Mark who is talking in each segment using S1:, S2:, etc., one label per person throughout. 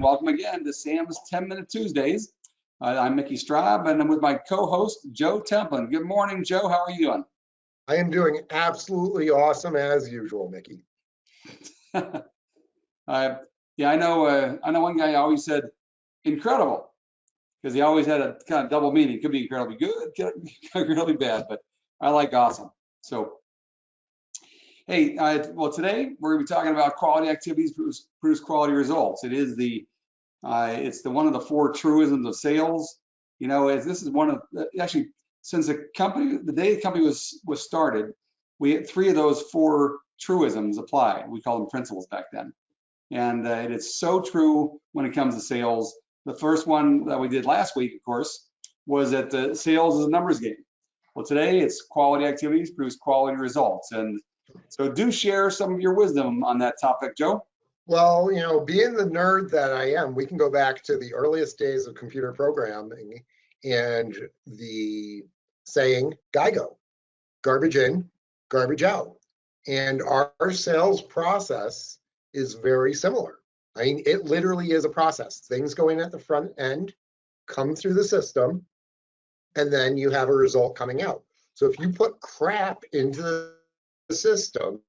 S1: welcome again to Sam's 10-Minute Tuesdays. I'm Mickey Straub, and I'm with my co-host, Joe Templin. Good morning, Joe. How are you doing?
S2: I am doing absolutely awesome as usual, Mickey.
S1: Yeah, I know one guy always said incredible, because he always had a kind of double meaning. Could be incredibly good, could be incredibly bad, but I like awesome. So, hey, well, today we're going to be talking about quality activities produce quality results. It is it's one of the 4 truisms of sales. You know, this is one of actually, since the day the company was started, we had 3 of those 4 truisms apply. We call them principles back then, and it is so true when it comes to sales. The first one that we did last week, of course, was that the sales is a numbers game. Well, today it's quality activities produce quality results, and so do share some of your wisdom on that topic, Joe.
S2: Well, you know, being the nerd that I am, we can go back to the earliest days of computer programming and the saying GIGO, garbage in, garbage out. And our sales process is very similar. I mean, it literally is a process. Things go in at the front end, come through the system, and then you have a result coming out. So if you put crap into the system,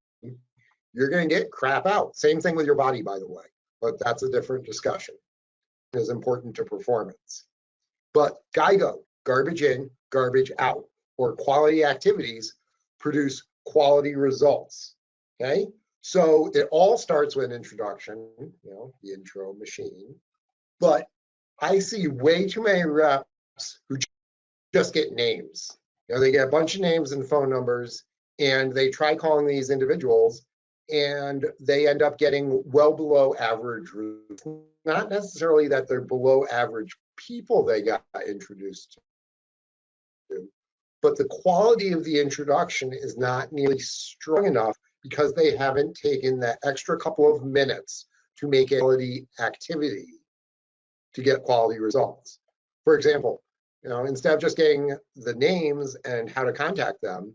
S2: you're going to get crap out. Same thing with your body, by the way, but that's a different discussion. It is important to performance. But GIGO, garbage in, garbage out, or quality activities produce quality results. Okay, so it all starts with an introduction, you know, the intro machine. But I see way too many reps who just get names. You know, they get a bunch of names and phone numbers, and they try calling these individuals, and they end up getting well below average. Not necessarily that they're below average people they got introduced to, but the quality of the introduction is not nearly strong enough because they haven't taken that extra couple of minutes to make a quality activity to get quality results. For example, you know, instead of just getting the names and how to contact them,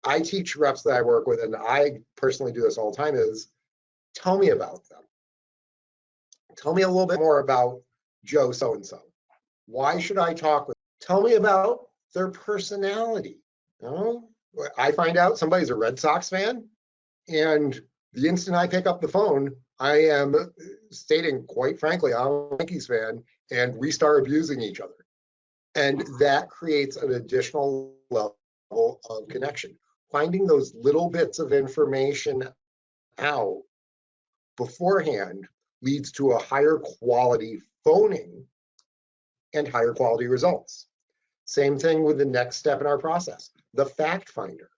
S2: I teach reps that I work with, and I personally do this all the time, is tell me about them. Tell me a little bit more about Joe so-and-so. Why should I talk with them? Tell me about their personality. You know, I find out somebody's a Red Sox fan, and the instant I pick up the phone, I am stating, quite frankly, I'm a Yankees fan, and we start abusing each other. And that creates an additional level of connection. Finding those little bits of information out beforehand leads to a higher quality phoning and higher quality results. Same thing with the next step in our process, the fact finder.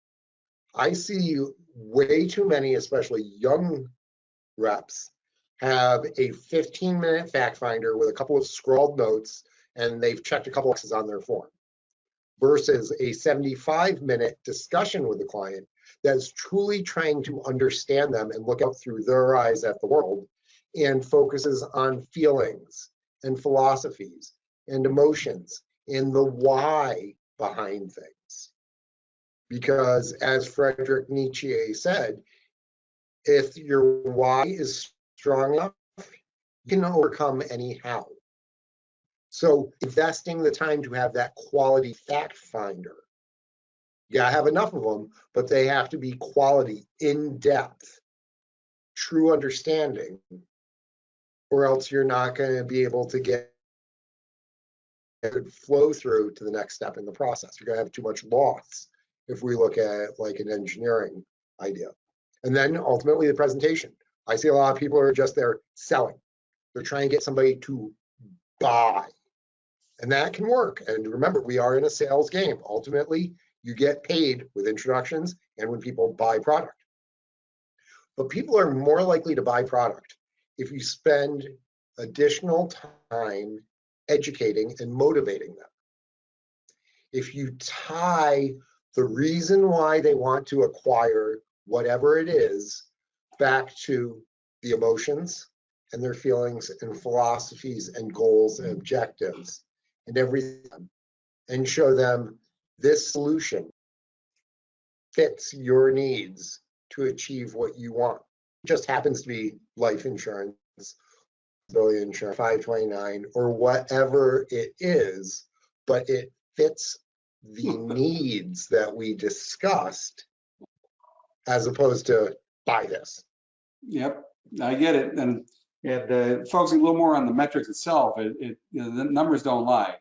S2: I see way too many, especially young reps, have a 15-minute fact finder with a couple of scrawled notes, and they've checked a couple boxes on their form, versus a 75-minute discussion with the client that's truly trying to understand them and look out through their eyes at the world, and focuses on feelings and philosophies and emotions and the why behind things. Because as Friedrich Nietzsche said, if your why is strong enough, you can overcome any how. So investing the time to have that quality fact finder, you gotta have enough of them, but they have to be quality, in-depth, true understanding, or else you're not gonna be able to get a good flow through to the next step in the process. You're gonna have too much loss if we look at it like an engineering idea. And then ultimately the presentation. I see a lot of people are just there selling. They're trying to get somebody to buy. And that can work. And remember, we are in a sales game. Ultimately, you get paid with introductions and when people buy product. But people are more likely to buy product if you spend additional time educating and motivating them. If you tie the reason why they want to acquire whatever it is back to the emotions and their feelings and philosophies and goals and objectives and everything, and show them this solution fits your needs to achieve what you want. It just happens to be life insurance insurance, 529, or whatever it is, but it fits the needs that we discussed as opposed to buy this.
S1: Yep, I get it. And focusing a little more on the metrics itself, you know, the numbers don't lie.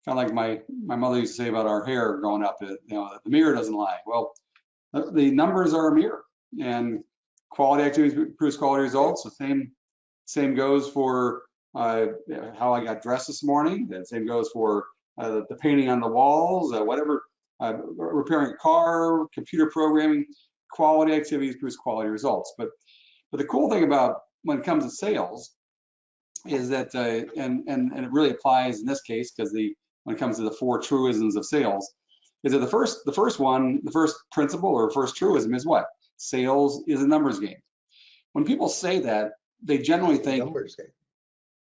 S1: Kind of like my mother used to say about our hair growing up, you know, the mirror doesn't lie. Well, the numbers are a mirror, and quality activities produce quality results. The same goes for how I got dressed this morning. The same goes for the painting on the walls, whatever, repairing a car, computer programming. Quality activities produce quality results. But the cool thing about when it comes to sales is that, and it really applies in this case, because when it comes to the 4 truisms of sales, is that the first principle or first truism is what? Sales is a numbers game. When people say that, they generally think
S2: Numbers game.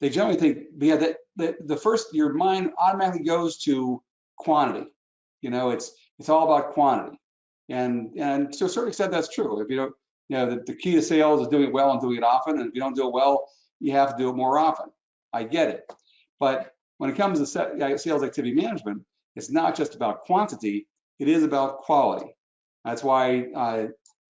S1: Yeah, that the first, your mind automatically goes to quantity. You know, it's all about quantity, and to a certain extent that's true. If you don't, you know, the key to sales is doing it well and doing it often, and if you don't do it well, you have to do it more often. I get it, but when it comes to sales activity management, it's not just about quantity, it is about quality. That's why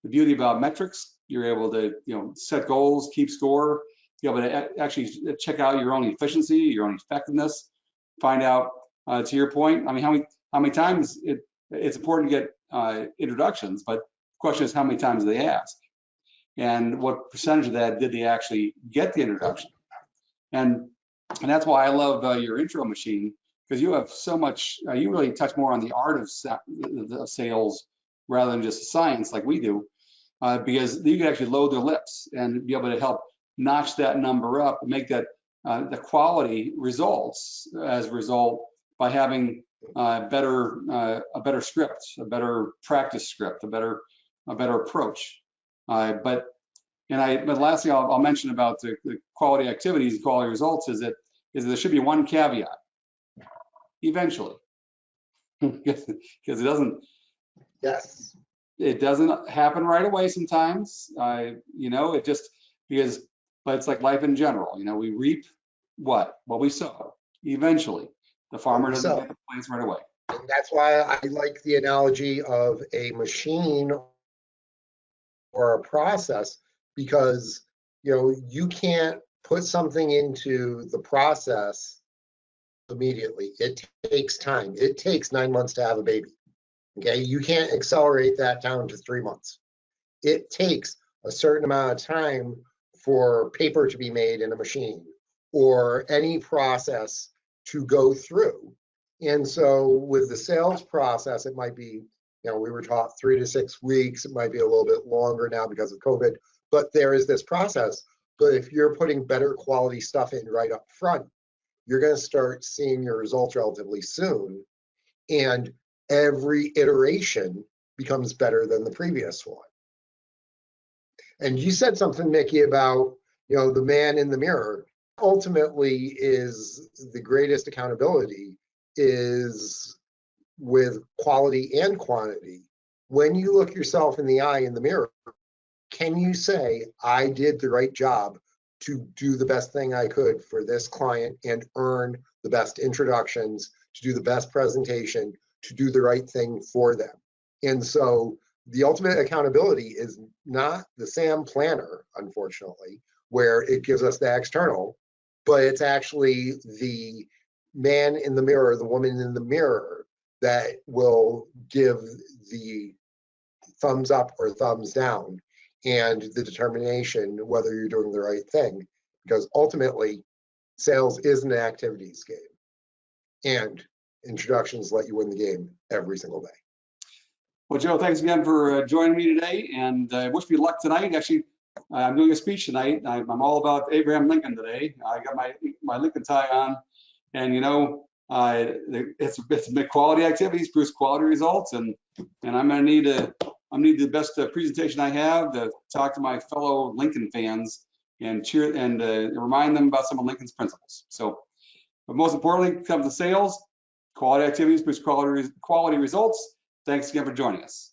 S1: the beauty about metrics, you're able to, you know, set goals, keep score, be able to actually check out your own efficiency, your own effectiveness, find out, to your point, I mean, how many times it's important to get introductions, but the question is how many times do they ask? And what percentage of that did they actually get the introduction? And that's why I love your intro machine, because you have so much, you really touch more on the art of sales rather than just science like we do, because you can actually load their lips and be able to help notch that number up and make that the quality results as a result by having a better script, a better practice script, a better approach. But last thing I'll mention about the quality activities and quality results is that there should be one caveat. Eventually, because it doesn't.
S2: Yes.
S1: It doesn't happen right away sometimes. You know, it just but it's like life in general. You know, we reap what we sow. Eventually, the farmer doesn't get the plants right away.
S2: And that's why I like the analogy of a machine or a process, because, you know, you can't put something into the process immediately. It takes time. It takes 9 months to have a baby. Okay, you can't accelerate that down to 3 months. It takes a certain amount of time for paper to be made in a machine or any process to go through. And so with the sales process, it might be, you know, we were taught 3 to 6 weeks. It might be a little bit longer now because of COVID, but there is this process. But if you're putting better quality stuff in right up front, you're going to start seeing your results relatively soon. And every iteration becomes better than the previous one. And you said something, Mickey, about, you know, the man in the mirror. Ultimately, is the greatest accountability is with quality and quantity. When you look yourself in the eye in the mirror, can you say, I did the right job to do the best thing I could for this client and earn the best introductions, to do the best presentation, to do the right thing for them? And so the ultimate accountability is not the SAM planner, unfortunately, where it gives us the external, but it's actually the man in the mirror, the woman in the mirror, that will give the thumbs up or thumbs down and the determination whether you're doing the right thing. Because ultimately, sales is an activities game, and introductions let you win the game every single day.
S1: Well, Joe, thanks again for joining me today, and wish me luck tonight. Actually, I'm doing a speech tonight. I'm all about Abraham Lincoln today. I got my Lincoln tie on, and you know, it's quality activities produce quality results, and I'm gonna need the best presentation I have to talk to my fellow Lincoln fans and cheer and remind them about some of Lincoln's principles. So, but most importantly, comes to sales, quality activities produce quality results. Thanks again for joining us.